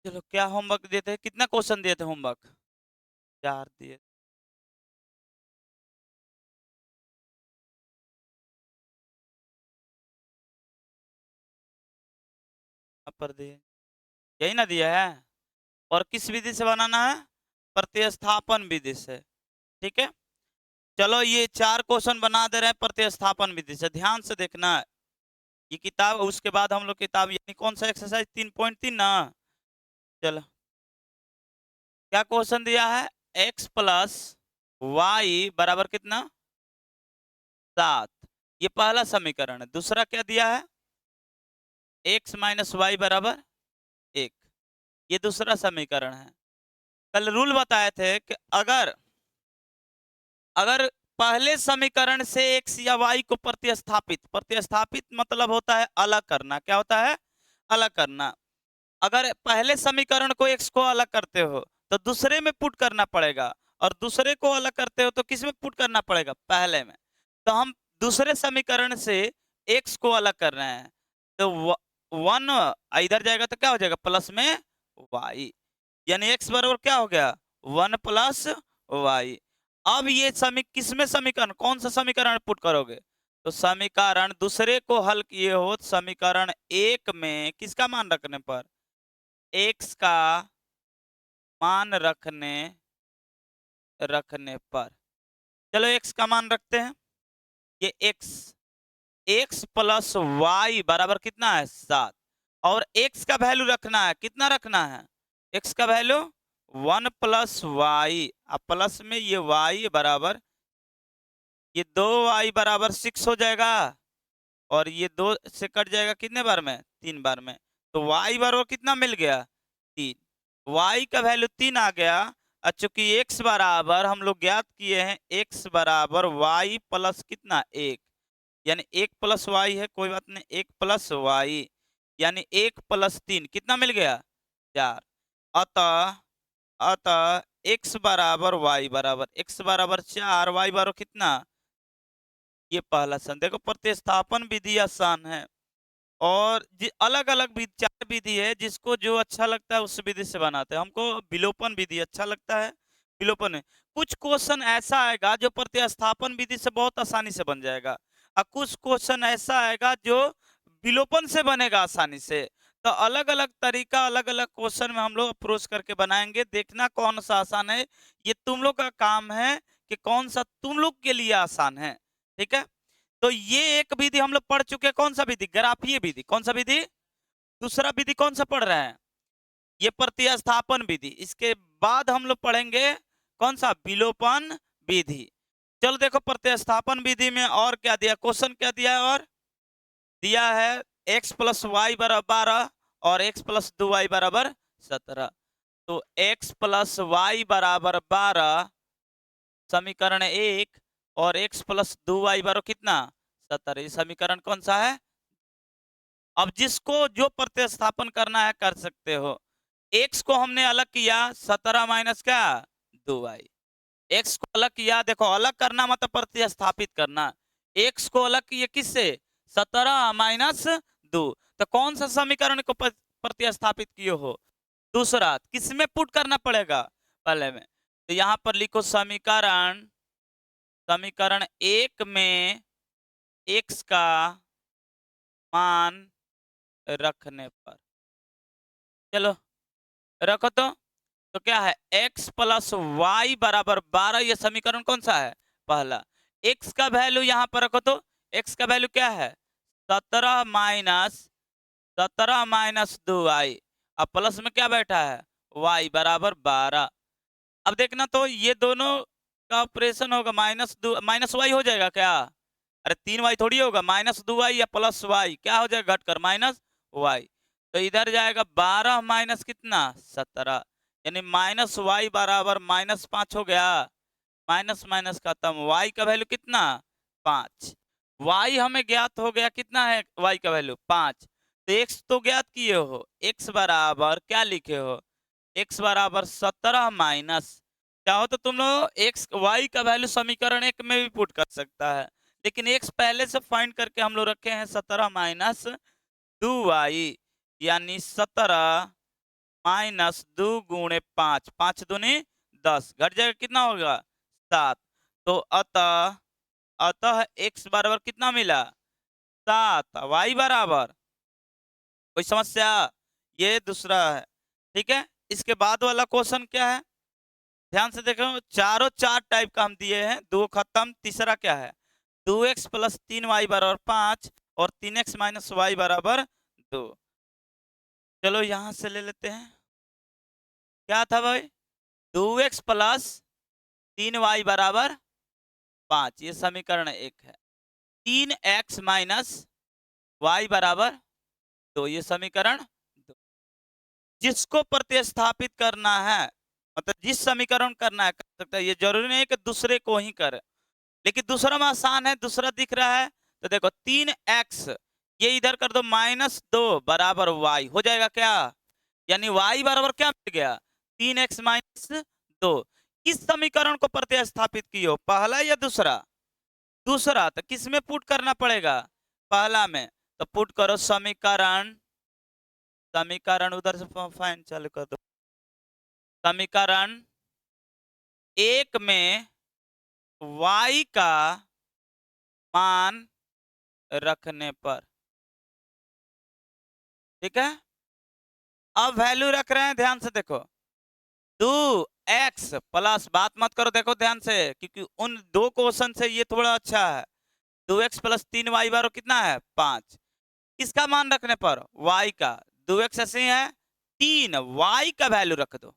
चलो, क्या होमवर्क दिए थे? कितना क्वेश्चन दिए थे होमवर्क? 4 दिए। यहाँ पर दिए, यही ना दिया है। और किस विधि से बनाना है? प्रतिस्थापन विधि से। ठीक है, चलो ये 4 क्वेश्चन बना दे रहे हैं प्रतिस्थापन विधि से, ध्यान से देखना है ये किताब। उसके बाद हम लोग किताब यानी कौन सा एक्सरसाइज 3.3 ना। चलो, क्या क्वेश्चन दिया है? x प्लस वाई बराबर कितना? 7। ये पहला समीकरण है। दूसरा क्या दिया है? x माइनस वाई बराबर 1। ये दूसरा समीकरण है। कल रूल बताए थे कि अगर अगर पहले समीकरण से x या y को प्रतिस्थापित, प्रतिस्थापित मतलब होता है अलग करना। क्या होता है? अलग करना। अगर पहले समीकरण को x को अलग करते हो तो दूसरे में पुट करना पड़ेगा, और दूसरे को अलग करते हो तो किस में पुट करना पड़ेगा? पहले में। तो हम दूसरे समीकरण से x को अलग कर रहे हैं, तो 1 इधर जाएगा तो क्या हो जाएगा? प्लस में y, यानी x बराबर क्या हो गया? 1 प्लस वाई। अब ये किसमें समीकरण, कौन सा समीकरण पुट करोगे? तो समीकरण दूसरे को हल किए हो, समीकरण 1 में किसका मान रखने पर? x का मान रखने रखने पर। चलो x का मान रखते हैं। ये x प्लस वाई बराबर कितना है? 7। और x का वैल्यू रखना है, कितना रखना है? x का वैल्यू 1 प्लस वाई, अब प्लस में ये y बराबर, ये 2y बराबर 6 हो जाएगा, और ये 2 से कट जाएगा कितने बार में? 3 बार में। तो y बराबर कितना मिल गया? 3। y का वैल्यू 3 आ गया। और चूंकि x बराबर हम लोग ज्ञात किए हैं, x बराबर y प्लस कितना? 1, यानी 1 प्लस वाई है, कोई बात नहीं, 1 प्लस वाई, यानी 1 प्लस 3 कितना मिल गया? 4। अतः अतः x बराबर y बराबर, x बराबर 4, y बराबर कितना? ये पहला सन। देखो, प्रतिस्थापन विधि आसान है, और अलग अलग विधि, 4 विधि है, जिसको जो अच्छा लगता है उस विधि से बनाते हैं। हमको विलोपन विधि अच्छा लगता है, विलोपन है। कुछ क्वेश्चन ऐसा आएगा जो प्रतिस्थापन विधि से बहुत आसानी से बन जाएगा, और कुछ क्वेश्चन ऐसा आएगा जो विलोपन से बनेगा आसानी से। तो अलग अलग तरीका, अलग अलग क्वेश्चन में हम लोग अप्रोच करके बनाएंगे, देखना कौन सा आसान है। ये तुम लोग का काम है कि कौन सा तुम लोग के लिए आसान है। ठीक है, तो ये एक विधि हम लोग पढ़ चुके हैं। कौन सा विधि? ग्राफीय विधि। कौन सा विधि? दूसरा विधि कौन सा पढ़ रहे हैं? ये प्रतिस्थापन विधि। इसके बाद हम लोग पढ़ेंगे कौन सा? विलोपन विधि। चलो देखो, प्रतिस्थापन विधि में और क्या दिया, क्वेश्चन क्या दिया है? और दिया है x प्लस वाई बराबर 12 और x प्लस 2y बराबर 17। तो x प्लस वाई बराबर 12 समीकरण 1, और x प्लस 2y बराबर कितना? 17। ये समीकरण कौन सा है? अब जिसको जो प्रतिस्थापन करना है कर सकते हो। x को हमने अलग किया, 17 माइनस क्या? 2y। x को अलग किया, देखो अलग करना मतलब प्रतिस्थापित करना। x को अलग किए किससे? 17 माइनस 2। तो कौन सा समीकरण को प्रतिस्थापित किए हो? दूसरा। किसमें पुट करना पड़ेगा? पहले में। तो यहां पर लिखो समीकरण, समीकरण 1 में x का मान रखने पर। चलो रखो तो क्या है? x प्लस वाई बराबर 12, ये समीकरण कौन सा है? पहला। x का वैल्यू यहां पर रखो तो x का वैल्यू क्या है? 17 माइनस 2y। अब प्लस में क्या बैठा है? y बराबर 12। अब देखना तो ये दोनों का ऑपरेशन होगा, माइनस वाई हो जाएगा क्या? अरे 3y थोड़ी होगा, माइनस 2y या प्लस y क्या हो जाएगा? घटकर माइनस वाई। तो इधर जाएगा 12 माइनस कितना? 17, यानी माइनस वाई बराबर माइनस 5 हो गया। माइनस माइनस खत्म, y का वैल्यू कितना? 5। y हमें ज्ञात हो गया, कितना है y का वैल्यू? 5। तो x तो ज्ञात किए हो, x बराबर क्या लिखे हो? x बराबर 17 माइनस, चाहो तो तुम लोग x y का वैल्यू समीकरण 1 में भी पुट कर सकता है, लेकिन x पहले से फाइंड करके हम लोग रखे हैं 17 माइनस 2y, यानी 17 माइनस 2 × 5, 5 दूनी 10, घट जाएगा कितना होगा 7। तो अतः अतः x बराबर कितना मिला 7, y बराबर, कोई समस्या? ये दूसरा है, ठीक है। इसके बाद वाला क्वेश्चन क्या है, ध्यान से देखो, चारों चार टाइप का हम दिए हैं, दो खत्म। तीसरा क्या है, 2x + 3y बराबर 5 और 3x - y बराबर 2। चलो यहां से ले लेते हैं, क्या था भाई, 2x + 3y बराबर 5, ये समीकरण 1 है। 3x - y बराबर 2, ये समीकरण 2। जिसको प्रतिस्थापित करना है, मतलब जिस समीकरण करना है कर सकता है, ये जरूरी नहीं है कि दूसरे को ही करे, लेकिन दूसरा में आसान है, दूसरा दिख रहा है। तो देखो 3x, ये इधर कर दो -2 बराबर y हो जाएगा क्या, यानी y बराबर क्या मिल गया 3x - 2। किस समीकरण को प्रतिस्थापित किए, पहला या दूसरा? दूसरा। तो किस में पुट करना पड़ेगा, पहला में। तो पुट करो समीकरण, समीकरण उधर से फाइन चालू कर दो। समीकरण 1 में y का मान रखने पर, ठीक है। अब वैल्यू रख रहे हैं, ध्यान से देखो, 2x प्लस, बात मत करो, देखो ध्यान से, क्योंकि उन दो क्वेश्चन से ये थोड़ा अच्छा है। 2x + 3y बराबर कितना है 5, किसका मान रखने पर, y का। 2x ऐसे ही है, 3y का वैल्यू रख दो,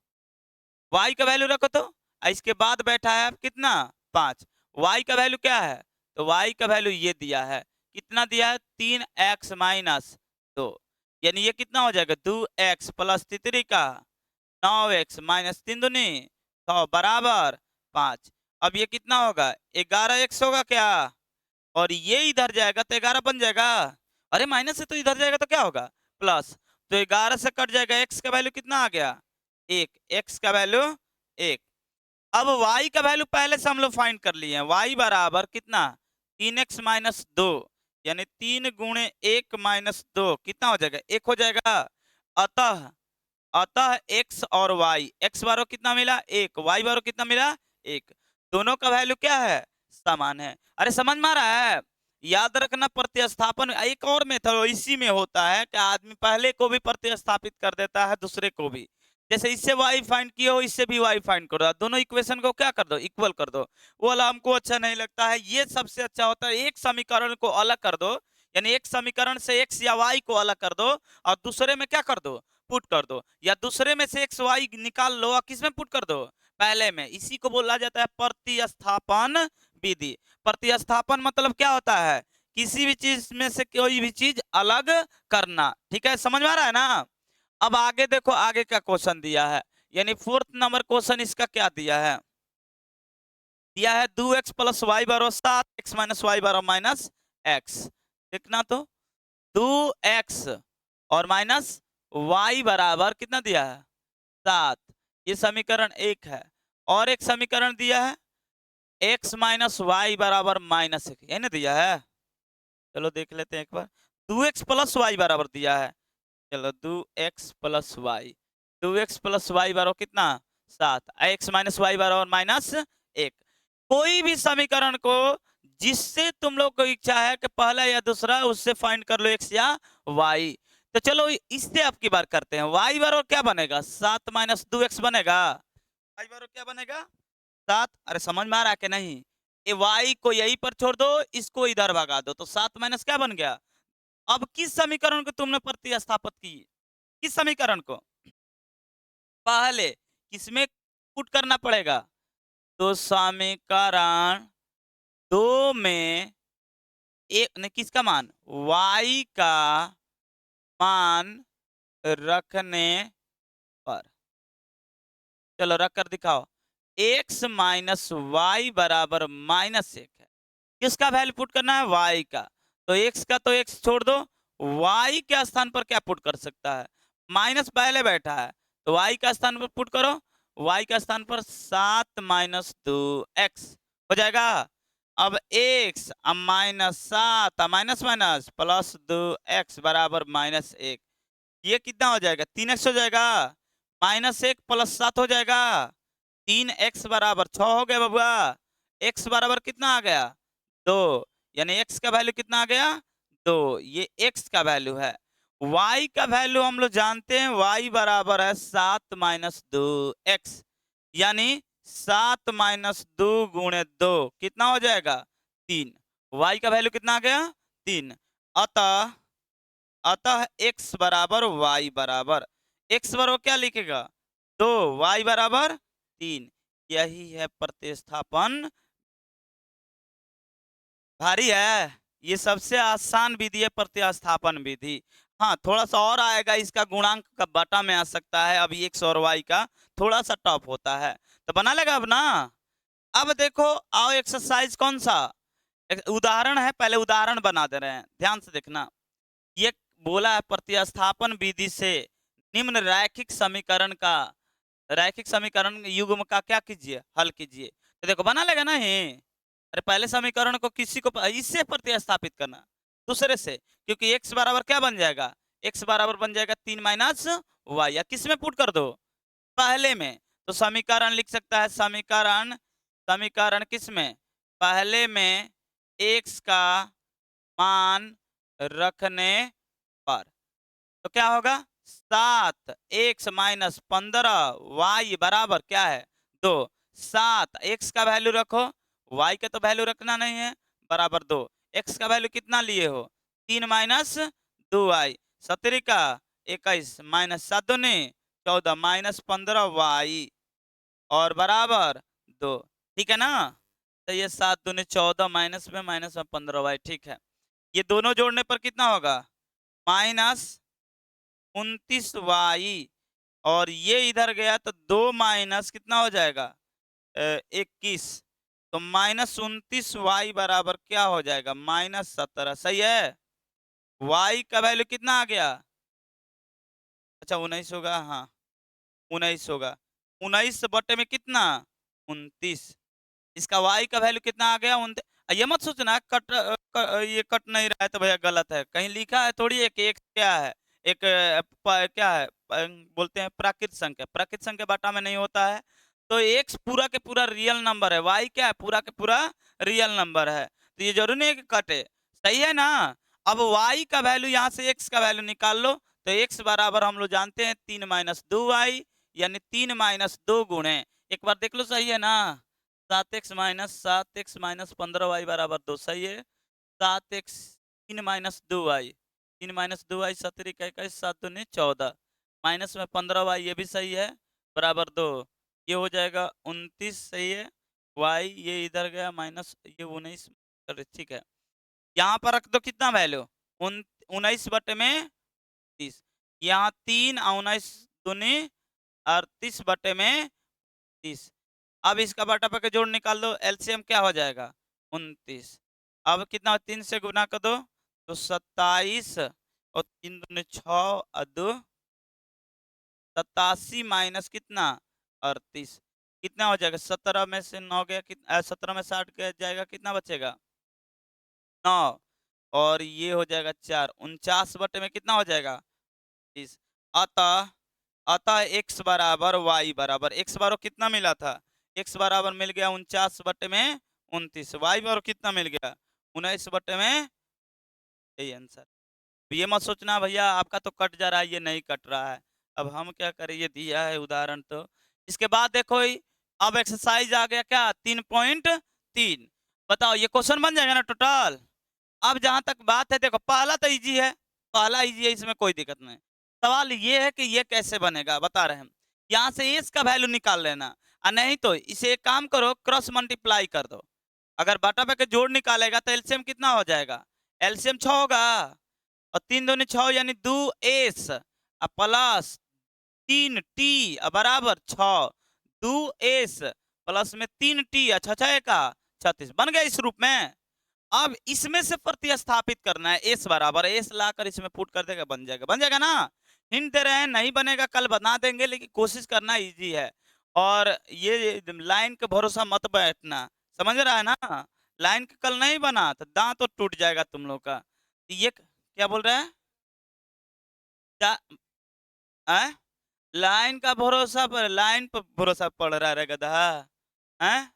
y का वैल्यू रखो तो, इसके बाद बैठा है कितना 5, y का वैल्यू क्या है, तो y का वैल्यू ये दिया है, कितना दिया है 3x - 2, यानी ये कितना हो जाएगा 2x + 3 का 9x - 3 दूनी 100 बराबर 5। अब ये कितना होगा 11x होगा क्या, और ये इधर जाएगा तो 11 बन जाएगा, अरे माइनस से तो इधर जाएगा तो क्या होगा प्लस, तो 11 से कट जाएगा, x का वैल्यू कितना आ गया 1, x का वैल्यू 1। अब y का वैल्यू पहले से हम लोग फाइंड कर लिए हैं, y बराबर कितना 3x - 2, यानी 3 × 1 - 2 कितना हो जाएगा 1 हो जाएगा। अतः अतः x और y, x बारो कितना मिला 1, y बारो कितना मिला 1, दोनों का वैल्यू क्या है समान है। अरे समझ में आ रहा है, याद रखना प्रतिस्थापन एक और मेथड इसी में होता है कि आदमी पहले को भी प्रतिस्थापित कर देता है दूसरे को भी, जैसे इससे y फाइंड किए हो, इससे भी y फाइंड करो, दोनों इक्वेशन को क्या कर दो इक्वल कर दो। वो वाला हमको अच्छा नहीं लगता है, ये सबसे अच्छा होता है, एक समीकरण को अलग कर दो, यानी एक समीकरण से x या y को अलग कर दो और दूसरे में क्या कर दो पुट कर दो, या दूसरे में से एक्स वाई निकाल लो और किस में पुट कर दो पहले में। इसी को बोला जाता है प्रतिस्थापन विधि। प्रतिस्थापन मतलब क्या होता है, किसी भी चीज में से कोई भी चीज अलग करना, ठीक है, समझ में आ रहा है ना। अब आगे देखो, आगे का क्वेश्चन दिया है, यानी 4th नंबर क्वेश्चन इसका क्या दिया है, दिया है 2x + y बराबर 7, x - y बराबर -x। देखना तो 2x और माइनस y बराबर कितना दिया है 7, ये समीकरण 1 है। और एक समीकरण दिया है x - y बराबर -1, ये ना दिया है, चलो देख लेते हैं एक बार। 2x + y बराबर दिया है, चलो 2x + y, 2x + y बराबर कितना 7, x - y बराबर -1। कोई भी समीकरण को जिससे तुम लोग को इच्छा है कि पहला या दूसरा, उससे फाइंड कर लो x या y। तो चलो इससे अब की बार करते हैं, y बराबर क्या बनेगा 7 - 2x बनेगा, y बराबर क्या बनेगा 7। अरे समझ में आ रहा है कि नहीं, ये y को यहीं पर छोड़ दो, इसको इधर भगा दो, तो 7 - क्या बन गया। अब किस समीकरण को तुमने प्रतिस्थापित की, किस समीकरण को, पहले किसमें पुट करना पड़ेगा, तो समीकरण 2 में एक ने किसका मान y का मान रखने पर, चलो रख कर दिखाओ, x - y बराबर -1 है, किसका वैल्यू पुट करना है y का, तो x का तो x छोड़ दो, y के स्थान पर क्या पुट कर सकता है, माइनस पहले बैठा है, तो y का स्थान पर पुट करो, y का स्थान पर 7 - 2x हो जाएगा। अब x -7 माइनस माइनस +2x बराबर -1, ये कितना हो जाएगा 3x हो जाएगा, -1 + 7 हो जाएगा 3x बराबर 6 हो गया बबुआ। x बराबर कितना आ गया 2, यानी x का वैल्यू कितना आ गया 2, ये x का वैल्यू है। y का वैल्यू हम लोग जानते हैं, y बराबर है 7 - 2x, यानी 7 - 2 × 2 कितना हो जाएगा 3। y का वैल्यू कितना आ गया 3। अतः अतः x बराबर y बराबर, x बराबर क्या लिखेगा 2, y बराबर 3। यही है प्रतिस्थापन। भारी है, ये सबसे आसान विधि है प्रतिस्थापन विधि। हाँ, थोड़ा सा और आएगा, इसका गुणांक का बटा में आ सकता है। अभी x और y का थोड़ा सा टफ होता है, तो बना लेगा अब ना। अब देखो, आओ एक्सरसाइज कौन सा एक उदाहरण है, पहले उदाहरण बना दे रहे हैं, ध्यान से देखना। ये बोला है प्रतिस्थापन विधि से निम्न रैखिक समीकरण युग्म का क्या कीजिए, हल कीजिए। तो देखो बना लेगा नहीं। अरे पहले समीकरण को किसी को इससे प्रतिस्थापित करना, दूसरे से, क्योंकि x बराबर क्या बन जाएगा, x बराबर बन जाएगा 3 - y, या किस में पुट कर दो पहले में। तो समीकरण लिख सकता है, समीकरण समीकरण किस में, पहले में x का मान रखने पर। तो क्या होगा 7 x - 15 y बराबर क्या है 2। 7 x का वैल्यू रखो, y का तो वैल्यू रखना नहीं है, बराबर 2। x का वैल्यू कितना लिए हो 3 - 2y, 17 का 21 -7 दूनी 14 -15y और बराबर 2। ठीक है ना। तो ये 7 दूनी 14 माइनस में 15y, ठीक है। ये दोनों जोड़ने पर कितना होगा -29y, और ये इधर गया तो 2 माइनस कितना हो जाएगा 21, तो -29y बराबर क्या हो जाएगा -17। सही है। y का वैल्यू कितना आ गया, अच्छा 19 होगा, हाँ 19 होगा। 19 बटे में कितना 29, इसका y का वैल्यू कितना आ गया 29। ये मत सोचना ये कट नहीं रहा है तो भैया गलत है, कहीं लिखा है थोड़ी है कि एक क्या है, एक क्या है बोलते हैं प्राकृत संख्या, प्राकृत संख्या बाटा में नहीं होता है। तो x पूरा के पूरा रियल नंबर है, y क्या है पूरा के पूरा रियल नंबर है, तो ये जरूरी नहीं है कि कटे। सही है ना। अब y का वैल्यू यहाँ से x का वैल्यू निकाल लो, तो x बराबर हम लोग जानते हैं 3 - 2y, यानी 3 - 2 गुणे, एक बार देख लो सही है ना, 7x - 15y बराबर 2, सही है। 7x 3 - 2y, 3 - 2y 17 का 21 7 दूनी 14 माइनस में 15y, ये भी सही है, बराबर 2। ये हो जाएगा 29, सही है। y ये इधर गया माइनस, ये 19, ठीक है। यहाँ पर रख दो कितना वैल्यू 19 बटे में 30, यहाँ 3 और 19 दूनी 38 बटे में 30। अब इसका बटा पे के जोड़ निकाल दो, एलसीएम क्या हो जाएगा 29। अब कितना 3 से गुना कर दो तो 27, और 3 दूनी 6 और 2 87 माइनस कितना 38, कितना हो जाएगा 17 में से 9 गया, कितना 17 में 60 गया जाएगा, कितना बचेगा 9, और ये हो जाएगा 4, 49 बटे में कितना हो जाएगा 30। अतः अतः x बराबर y बराबर, x बराबर कितना मिला था, x बराबर मिल गया 49 बटे में 29, y बराबर कितना मिल गया 19 बटे में, यही आंसर। ये मत सोचना भैया आपका तो कट जा रहा है, ये नहीं कट रहा है। अब हम क्या करें, ये दिया है उदाहरण। तो इसके बाद देखो अब एक्सरसाइज आ गया क्या 3.3, बताओ ये क्वेश्चन बन जाएगा ना टोटल। अब जहां तक बात है, देखो पहला तो इजी है, पहला इजी है, इसमें कोई दिक्कत नहीं। सवाल ये है कि ये कैसे बनेगा, बता रहे हैं हम। यहाँ से एस का वैल्यू निकाल लेना, और नहीं तो इसे एक काम करो क्रॉस मल्टीप्लाई कर दो। अगर बाटा पे के जोड़ निकालेगा तो एलसीएम कितना हो जाएगा, एलसीएम 6 होगा, और 3 दूनी 6 यानी 2s प्लस 3t बराबर 6, 2s प्लस में 3t, अच्छा 6 का 36 बन गया इस रूप में। अब इसमें से प्रतिस्थापित करना है, एस बराबर एस लाकर इसमें पुट कर देगा, बन जाएगा, बन जाएगा ना। हिंट दे रहे हैं, नहीं बनेगा कल बना देंगे, लेकिन कोशिश करना इजी है। और ये लाइन के भरोसा मत बैठना, समझ रहा है ना। लाइन का कल नहीं बना तो दांत तो टूट जाएगा तुम लोग का। ये क्या बोल रहा है क्या लाइन का भरोसा पर, लाइन पर भरोसा पड़ रहा है गधा हैं।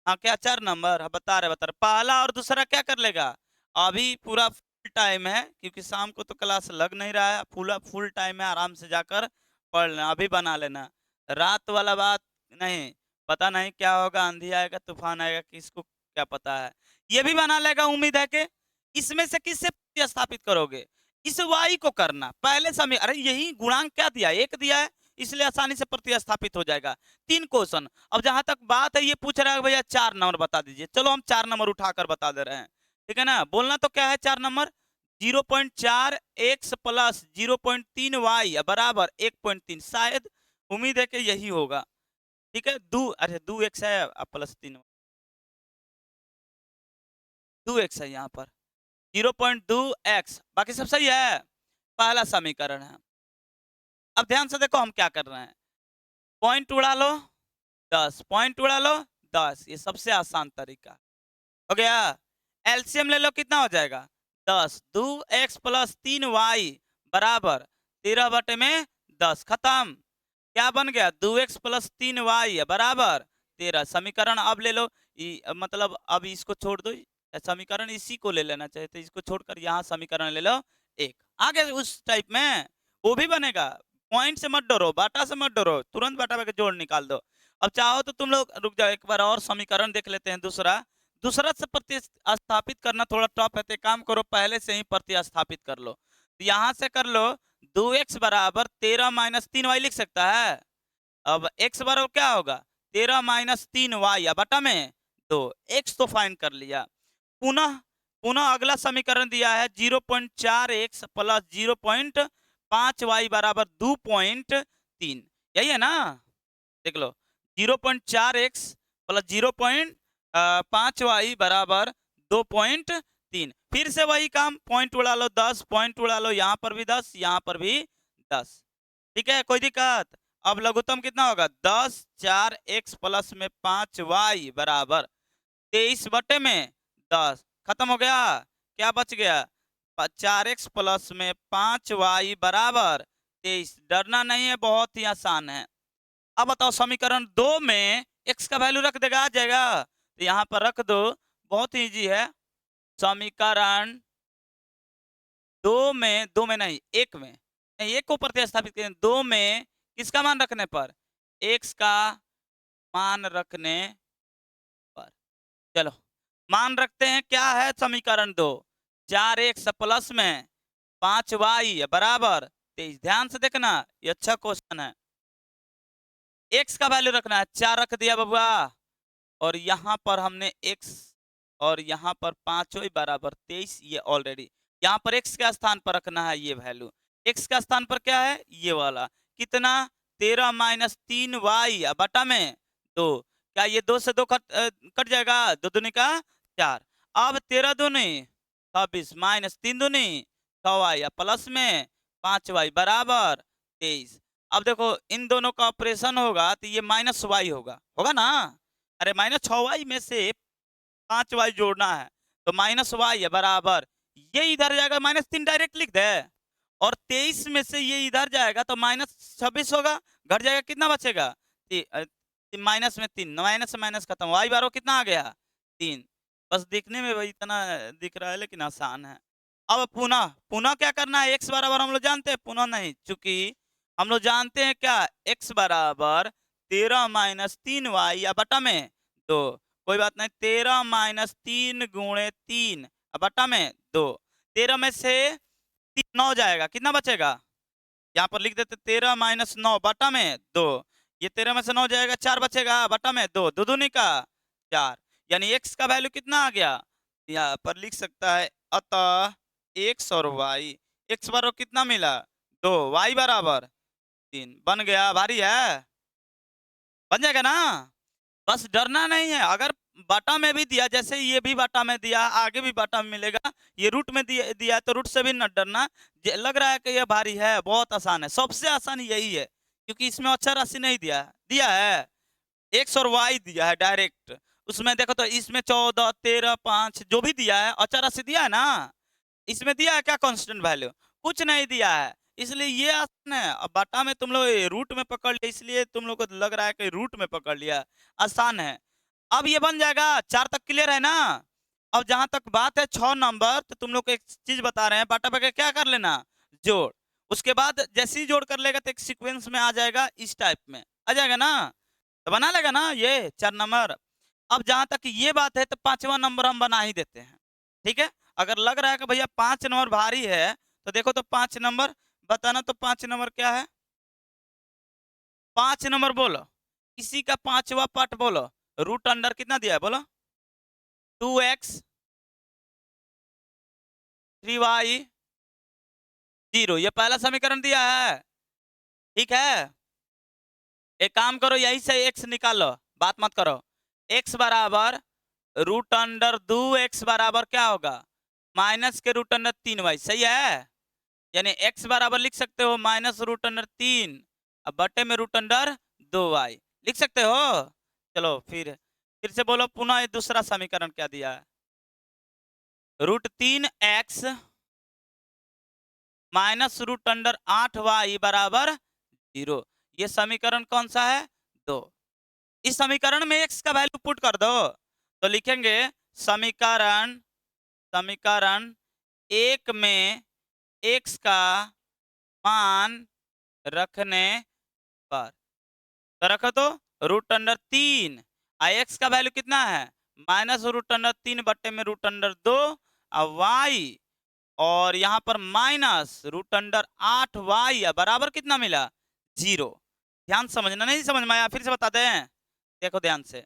हाँ क्या 4 नंबर, हाँ, बता रहे पहला और दूसरा क्या कर लेगा, अभी पूरा फुल टाइम है क्योंकि शाम को तो क्लास लग नहीं रहा है, पूरा फुल टाइम है, आराम से जाकर पढ़ लेना, अभी बना लेना। रात वाला बात नहीं, पता नहीं क्या होगा, आंधी आएगा तूफान आएगा, किसको क्या पता है। ये भी बना लेगा, उम्मीद है कि इसमें से किससे प्रतिस्थापित करोगे, इस y को करना पहले समय, अरे यही गुणांक क्या दिया है, 1 दिया है, इसलिए आसानी से प्रतिस्थापित हो जाएगा। 3 क्वेश्चन। अब जहां तक बात है, ये पूछ रहा है भैया 4 नंबर बता दीजिए, चलो हम 4 नंबर उठाकर बता दे रहे हैं, ठीक है ना। बोलना तो क्या है 4 नंबर, 0.4 x प्लस 0.3 y बराबर 1.3, शायद उम्मीद है कि यही होगा, ठीक है। अरे 2x है अब प्लस 3 2x है यहाँ पर 0.2x, बाकी सब सही है, पहला समीकरण है। अब ध्यान से देखो हम क्या कर रहे हैं, पॉइंट उड़ा लो 10, पॉइंट उड़ा लो 10, ये सबसे आसान तरीका हो गया। एलसीएम ले लो, कितना हो जाएगा 10, 2x प्लस 3y बराबर 13/10, खत्म। क्या बन गया 2x प्लस 3y बराबर 13, समीकरण अब ले लो, मतलब अब इसको छोड़ दो, समीकरण इसी को ले लेना चाहिए, तो इसको छोड़कर यहाँ समीकरण ले लो 1, आगे उस टाइप में वो भी बनेगा। पॉइंट से मत डरो, बाटा से मत डरो, तुरंत बाटा के जोड़ निकाल दो। अब चाहो तो तुम लोग रुक जाओ, एक बार और समीकरण देख लेते हैं, दूसरा से प्रतिस्थापित करना थोड़ा टफ है, तो काम करो पहले से ही प्रतिस्थापित कर लो, तो यहाँ से कर लो 2x बराबर 13 माइनस 3y लिख सकता है। अब x बराबर क्या होगा 13 माइनस 3y बटा में 2, x तो फाइंड कर लिया। पुनः पुनः अगला समीकरण दिया है 0.4x प्लस 0.5y बराबर 2.3, यही है ना, देख लो 0.4x प्लस 0.5y बराबर 2.3, फिर से वही काम, पॉइंट उड़ा लो 10, पॉइंट उड़ा लो, यहाँ पर भी 10, यहाँ पर भी 10, ठीक है, कोई दिक्कत। अब लघुत्तम कितना होगा 10, 4x प्लस में 5y बराबर 23/10, खत्म हो गया। क्या बच गया 4x प्लस में 5y बराबर 23, डरना नहीं है, बहुत ही आसान है। अब बताओ समीकरण 2 में x का वैल्यू रख देगा, आ जाएगा, तो यहाँ पर रख दो, बहुत ही इजी है। समीकरण 2 में नहीं 1 में, नहीं 1 को प्रतिस्थापित करें 2 में, किसका मान रखने पर, x का मान रखने पर, चलो मान रखते हैं, क्या है समीकरण 2, 4x प्लस में 5y बराबर 23, ध्यान से देखना ये अच्छा क्वेश्चन है। x का वैल्यू रखना है, 4 रख दिया बबुआ, और यहाँ पर हमने x और यहाँ पर 5y बराबर 23, ये ऑलरेडी यहाँ पर x के स्थान पर रखना है, ये वैल्यू x का स्थान पर क्या है, ये वाला कितना 13 माइनस 3y बटा में 2, क्या ये 2 से 2 कट जाएगा, 2 दूनी का 4, अब 13 दूनी 26 माइनस 3 दूनी 6y प्लस में 5y बराबर 23। अब देखो इन दोनों का ऑपरेशन होगा तो ये माइनस y होगा ना, अरे माइनस 6y में से 5y जोड़ना है, तो माइनस y बराबर ये इधर जाएगा -3 डायरेक्ट लिख दे, और 23 में से ये इधर जाएगा तो -26 होगा, घट जाएगा, कितना बचेगा माइनस में 3, माइनस से माइनस खत्म, y बारो कितना आ गया 3, बस दिखने में वही इतना दिख रहा है लेकिन आसान है। अब पुनः क्या करना है, x बराबर हम लोग जानते हैं, पुनः नहीं, चूंकि हम लोग जानते हैं क्या x बराबर 13 माइनस 3y बटा में 2, कोई बात नहीं, 13 माइनस 3 गुणे 3 बटा में 2, 13 में से 9 जाएगा, कितना बचेगा, यहाँ पर लिख देते 13 माइनस 9 बटा में 2, ये 13 में से 9 जाएगा, 4 बचेगा बटा में 2, दो दूनी का 4, यानी x का वैल्यू कितना आ गया, यहाँ पर लिख सकता है, अतः x और y, x बराबर कितना मिला 2, y बराबर 3, बन गया, भारी है, बन जाएगा ना, बस डरना नहीं है। अगर बाटा में भी दिया, जैसे ये भी बाटा में दिया, आगे भी बाटा में मिलेगा, ये रूट में दिया तो रूट से भी न डरना, लग रहा है कि ये भारी है, बहुत आसान है, सबसे आसान यही है, क्योंकि इसमें अक्षर राशि नहीं दिया है, x और y दिया है डायरेक्ट, उसमें देखो तो इसमें 14, 13, 5 जो भी दिया है अक्षर राशि दिया है ना, इसमें दिया है क्या कांस्टेंट वैल्यू, कुछ नहीं दिया है, इसलिए ये आसान है। अब बाटा में तुम लोग रूट में पकड़ लिया, इसलिए तुम लोग को लग रहा है कि रूट में पकड़ लिया, आसान है। अब ये बन जाएगा, 4 तक क्लियर है ना। अब जहां तक बात है 6 नंबर, तो तुम लोग को एक चीज बता रहे हैं, बाटा पकड़ क्या कर लेना, जोड़। उसके बाद जैसे ही जोड़ कर लेगा तो एक सीक्वेंस में आ जाएगा, इस टाइप में आ जाएगा ना, तो बना लेगा ना ये 4 नंबर। अब जहां तक ये बात है तो 5वां नंबर हम बना ही देते हैं, ठीक है। अगर लग रहा है कि भैया 5 नंबर भारी है, तो देखो तो 5 नंबर बताना, तो 5 नंबर क्या है, 5 नंबर बोलो, इसी का 5वां पार्ट बोलो। रूट अंडर कितना दिया है बोलो, 2x 3y 0, ये पहला समीकरण दिया है, ठीक है। एक काम करो, यही से x निकालो, बात मत करो। x बराबर रूट अंडर 2x बराबर क्या होगा, माइनस के रूट अंडर 3y, सही है। यानी x बराबर लिख सकते हो माइनस रूट अंडर 3, अब बटे में रूट अंडर 2y लिख सकते हो। चलो फिर से बोलो पुनः, ये दूसरा समीकरण क्या दिया है, root 3x minus root under 8y बराबर 0। ये समीकरण कौन सा है, 2। इस समीकरण में x का वैल्यू पुट कर दो, तो लिखेंगे समीकरण समीकरण 1 में x का मान रखने पर, तो रखो तो रूट अंडर 3, x का वैल्यू कितना है, माइनस रूट अंडर 3 बट्टे में रूट अंडर 2, अब y, और यहाँ पर माइनस रूट अंडर 8y बराबर कितना मिला, 0। ध्यान समझना, नहीं समझ में आया फिर से बता दें, देखो ध्यान से।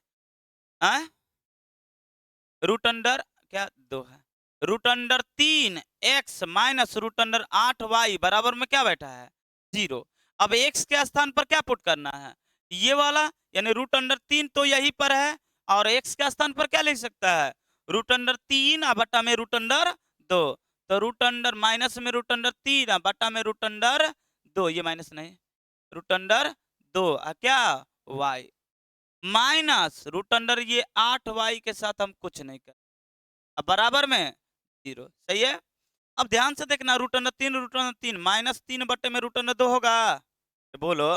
रूट अंडर क्या 2 है, root under 3x minus root under 8y बराबर में क्या बैठा है, 0। अब x के स्थान पर क्या पुट करना है, ये वाला, यानी रूट अंडर 3 तो यहीं पर है, और x के स्थान पर क्या लिख सकता है, रूट अंडर 3 बटा में रूट अंडर 2, तो रूट अंडर माइनस में रूट अंडर 3 बटा में रूट अंडर 2, ये माइनस नहीं, रूट अंडर 2 क्या y माइनस रूट अंडर ये 8y के साथ हम कुछ नहीं कर, अब बराबर में 0, सही है। अब ध्यान से देखना, रूट अंडर 3 माइनस 3 बटे में रूट अंडर 2 होगा, तो बोलो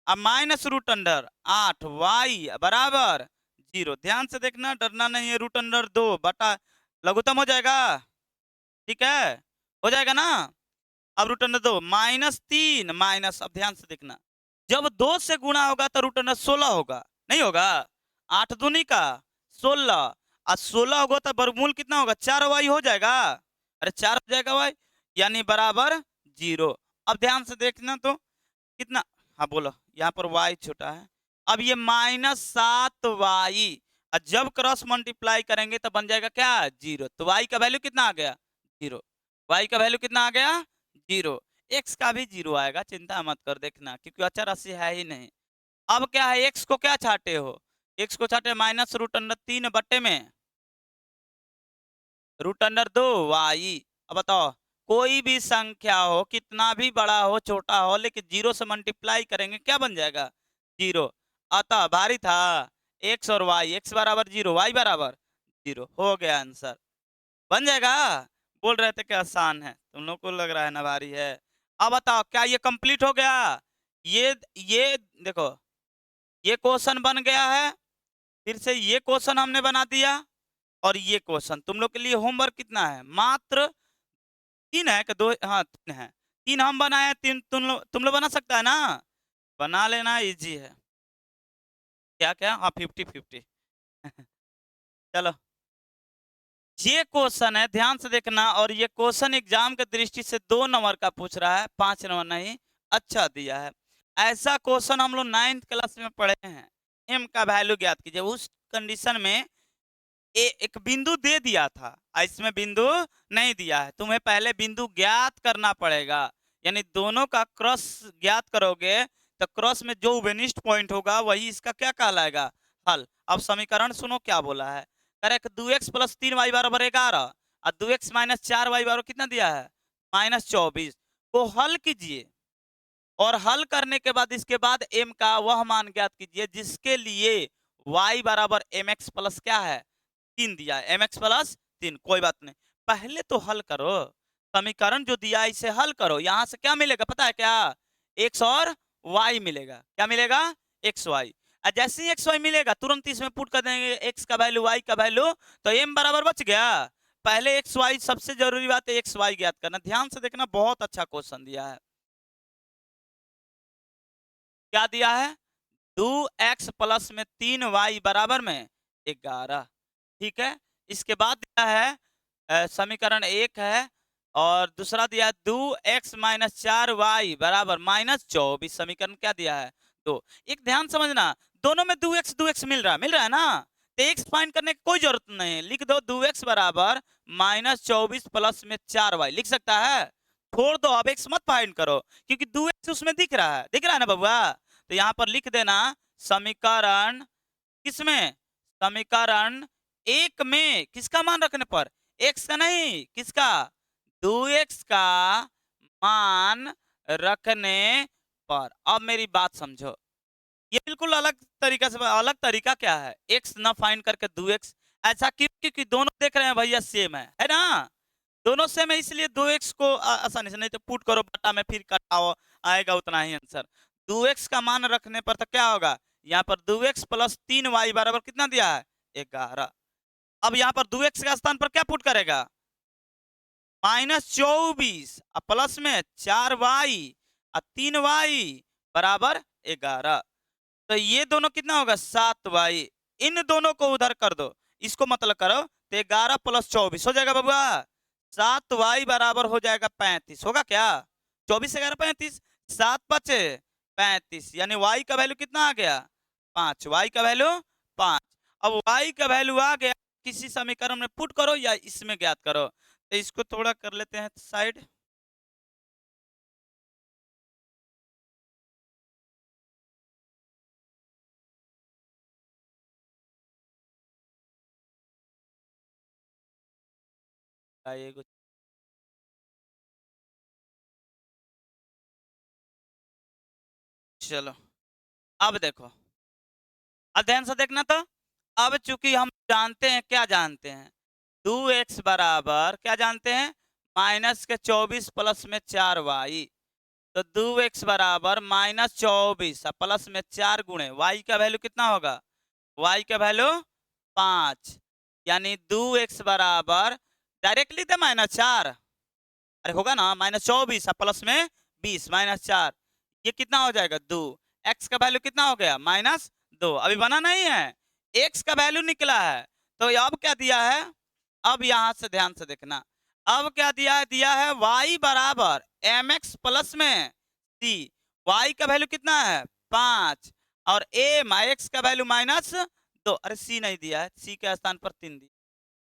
अब माइनस रूट अंडर 8y बराबर 0। ध्यान से देखना, डरना नहीं है, रूट अंडर 2 बटा लघुत्तम हो जाएगा, ठीक है, हो जाएगा ना। अब रूट अंडर 2 माइनस 3 माइनस, अब ध्यान से देखना, जब 2 से गुणा होगा तो रूट अंडर 16 होगा, नहीं होगा, 8 दूनी का 16, और 16 होगा तो वर्गमूल कितना होगा, 4y हो जाएगा, अरे 4 हो जाएगा y, यानी बराबर 0। अब ध्यान से देखना तो कितना, हाँ बोलो, यहाँ पर y छोटा है, अब ये -7y, और जब क्रॉस मल्टीप्लाई करेंगे तो बन जाएगा क्या, 0, तो y का वैल्यू कितना आ गया, 0, y का वैल्यू कितना आ गया, 0। x का भी 0 आएगा, चिंता मत कर, देखना क्योंकि अचर राशि है ही नहीं। अब क्या है, x को क्या छाटे हो, x को छाटे माइनस रूट अंडर 3 बट्टे में रूट अंडर 2y। अब बताओ, कोई भी संख्या हो, कितना भी बड़ा हो छोटा हो, लेकिन 0 से मल्टीप्लाई करेंगे क्या बन जाएगा, 0। अतः भारी था x और y, x बराबर 0 y बराबर 0, हो गया आंसर, बन जाएगा। बोल रहे थे कि आसान है, तुम लोग को लग रहा है ना भारी है। अब बताओ क्या ये कंप्लीट हो गया, ये देखो, ये क्वेश्चन बन गया है, फिर से ये क्वेश्चन हमने बना दिया, और ये क्वेश्चन तुम लोग के लिए होमवर्क कितना है, मात्र 3 है कि 2, हाँ 3 है, 3 हम बनाए, 3 तुम लोग बना सकता है ना, बना लेना, इजी है। क्या क्या, हाँ 50-50 चलो, ये क्वेश्चन है, ध्यान से देखना, और ये क्वेश्चन एग्जाम के दृष्टि से 2 नंबर का पूछ रहा है, 5 नंबर नहीं, अच्छा दिया है। ऐसा क्वेश्चन हम लोग 9th क्लास में पढ़े हैं, m का वैल्यू ज्ञात कीजिए, उस कंडीशन में एक बिंदु दे दिया था, इसमें बिंदु नहीं दिया है, तुम्हें पहले बिंदु ज्ञात करना पड़ेगा, यानी दोनों का क्रॉस ज्ञात करोगे तो क्रॉस में जो वेनिस्ट पॉइंट होगा वही इसका क्या कहलाएगा, हल। अब समीकरण सुनो क्या बोला है, करेक्ट, 2x प्लस 3y बराबर 11, और 2x माइनस 4y बराबर कितना दिया है, -24 को हल कीजिए, और हल करने के बाद इसके बाद m का वह मान ज्ञात कीजिए जिसके लिए y बराबर mx प्लस क्या है 3 दिया है, mx प्लस 3, कोई बात नहीं, पहले तो हल करो, समीकरण जो दिया है इसे हल करो। यहां से क्या मिलेगा पता है क्या? एक्स और वाई मिलेगा। क्या मिलेगा? X y. जैसे ही एक्स वाई मिलेगा तुरंत इसमें पुट कर देंगे एक्स का वैल्यू वाई का वैल्यू, तो एम बराबर बच गया। पहले एक्स वाई, सबसे जरूरी बात है एक्स वाई ज्ञात करना। ध्यान से देखना, बहुत अच्छा क्वेश्चन दिया है। क्या दिया है? 2x प्लस में 3y बराबर में 11। ठीक है, इसके बाद दिया है समीकरण 1 है, और दूसरा दिया है 2x माइनस 4y बराबर माइनस 24। समीकरण क्या दिया है? तो एक ध्यान समझना, दोनों में 2x मिल रहा है ना, तो x फाइंड करने की कोई जरूरत नहीं है। लिख दो 2x बराबर माइनस 24 प्लस में 4y लिख सकता है। छोड़ दो, अब x मत फाइंड करो, क्योंकि 2x उसमें दिख रहा है ना बबुआ। तो यहाँ पर लिख देना समीकरण किसमें? समीकरण 1 में किसका मान रखने पर? x का नहीं, किसका? 2x का मान रखने पर। अब मेरी बात समझो, ये बिल्कुल अलग तरीका से, अलग तरीका क्या है? x न फाइंड करके 2x, ऐसा क्यों? क्योंकि दोनों देख रहे हैं भैया सेम है ना? दोनों सेम है, इसलिए 2x को आसानी से, नहीं तो पुट करो बटा में फिर कटाओ, आएगा उतना ही आंसर। 2x का मान रखने पर तो क्या होगा? यहाँ पर 2x प्लस 3y बराबर कितना दिया है? 11। अब यहाँ पर 2x के स्थान पर क्या पुट करेगा? माइनस 24 प्लस में 4y और 3y बराबर 11। तो ये दोनों कितना होगा? 7y। इन दोनों को उधर कर दो, इसको मतलब करो, तो 11 प्लस 24 हो जाएगा बबुआ 7y बराबर हो जाएगा 35। होगा क्या? 24 11 35, 7 बचे 35, यानी y का वैल्यू कितना आ गया? 5। y का वैल्यू 5। अब y का वैल्यू आ गया, किसी समीकरण में पुट करो या इसमें ज्ञात करो। तो इसको थोड़ा कर लेते हैं साइड। ये कुछ चलो, अब देखो, अध्ययन से देखना। तो अब चूंकि हम जानते हैं, क्या जानते हैं? 2x बराबर क्या जानते हैं? माइनस के 24 प्लस में 4y। तो 2x बराबर माइनस 24 प्लस में 4 गुणे y का वैल्यू कितना होगा? y का वैल्यू 5, यानी 2x बराबर डायरेक्टली दे -4। अरे होगा ना, -24 प्लस में 20 -4, ये कितना हो जाएगा? 2। x का वैल्यू कितना हो गया? -2। अभी बना नहीं है, x का वैल्यू निकला है। तो अब क्या दिया है? अब यहां से ध्यान से देखना, अब क्या दिया है? दिया है y बराबर mx प्लस में c। y का वैल्यू कितना है? 5, और m x का वैल्यू -2। अरे c नहीं दिया है, c के स्थान पर 3 दी,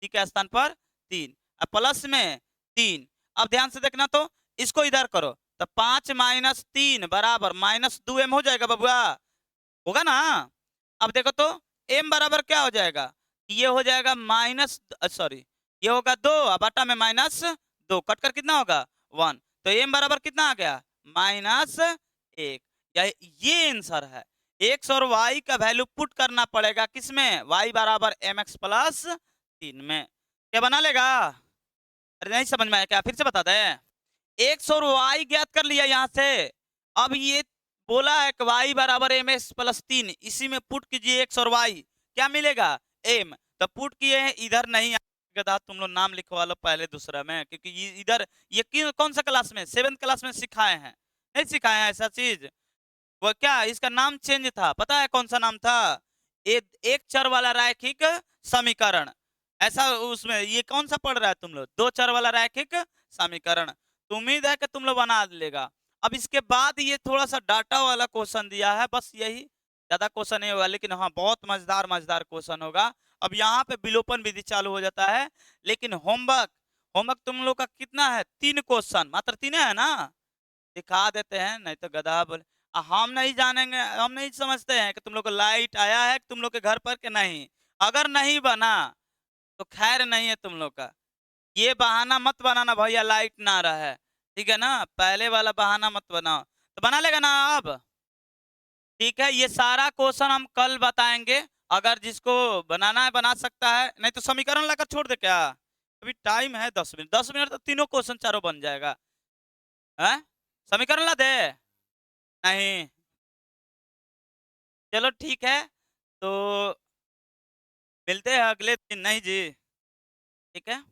c के स्थान पर 3 प्लस में 3। अब ध्यान से देखना, तो इसको इधर करो, तो 5 माइनस 3 बराबर -2m हो जाएगा बबुआ। होगा ना? अब देखो तो m बराबर क्या हो जाएगा? ये हो जाएगा माइनस, सॉरी, ये होगा 2 बटा में -2, कटकर कितना होगा? 1। तो m बराबर कितना आ गया? -1। ये आंसर है। x और y का वैल्यू पुट करना पड़ेगा किसमें? y बराबर mx प्लस 3 में। क्या बना लेगा? अरे नहीं समझ में आया क्या? फिर से बता दे। एक्स और वाई ज्ञात कर लिया यहाँ से। अब ये बोला है कि वाई बराबर एम एक्स प्लस 3, इसी में पुट कीजिए एक्स और वाई, क्या मिलेगा? एम। तो पुट किए हैं, इधर नहीं आएगा, तुम लोग नाम लिखवा लो पहले दूसरा में, क्योंकि इधर ये कौन सा क्लास में? 7th क्लास में सिखाए हैं, नहीं सिखाए हैं ऐसा चीज? वो क्या इसका नाम चेंज था, पता है कौन सा नाम था? एक चर वाला रैखिक समीकरण। ऐसा उसमें ये कौन सा पढ़ रहा है तुम लोग? 2 चर वाला रैखिक समीकरण। तो उम्मीद है कि तुम लोग बना लेगा। अब इसके बाद ये थोड़ा सा डाटा वाला क्वेश्चन दिया है, बस यही, ज्यादा क्वेश्चन नहीं होगा, लेकिन हाँ बहुत मजेदार मजेदार क्वेश्चन होगा। अब यहाँ पे विलोपन विधि चालू हो जाता है, लेकिन होमवर्क होमवर्क तुम लोग का कितना है? 3 क्वेश्चन, मात्र 3 है ना? दिखा देते हैं, नहीं तो गधा बोले। हम नहीं जानेंगे, हम नहीं समझते हैं कि तुम लोग को लाइट आया है तुम लोग के घर पर कि नहीं। अगर नहीं बना तो खैर नहीं है तुम लोग का। ये बहाना मत बनाना भैया लाइट ना रहे, ठीक है ना? पहले वाला बहाना मत बनाओ। तो बना लेगा ना अब? ठीक है, ये सारा क्वेश्चन हम कल बताएंगे। अगर जिसको बनाना है बना सकता है, नहीं तो समीकरण लाकर छोड़ दे क्या? अभी टाइम है 10 मिनट, 10 मिनट तो तीनों क्वेश्चन चारों बन जाएगा। है समीकरण ला दे? नहीं, चलो ठीक है, तो मिलते हैं अगले दिन। नहीं जी, ठीक है।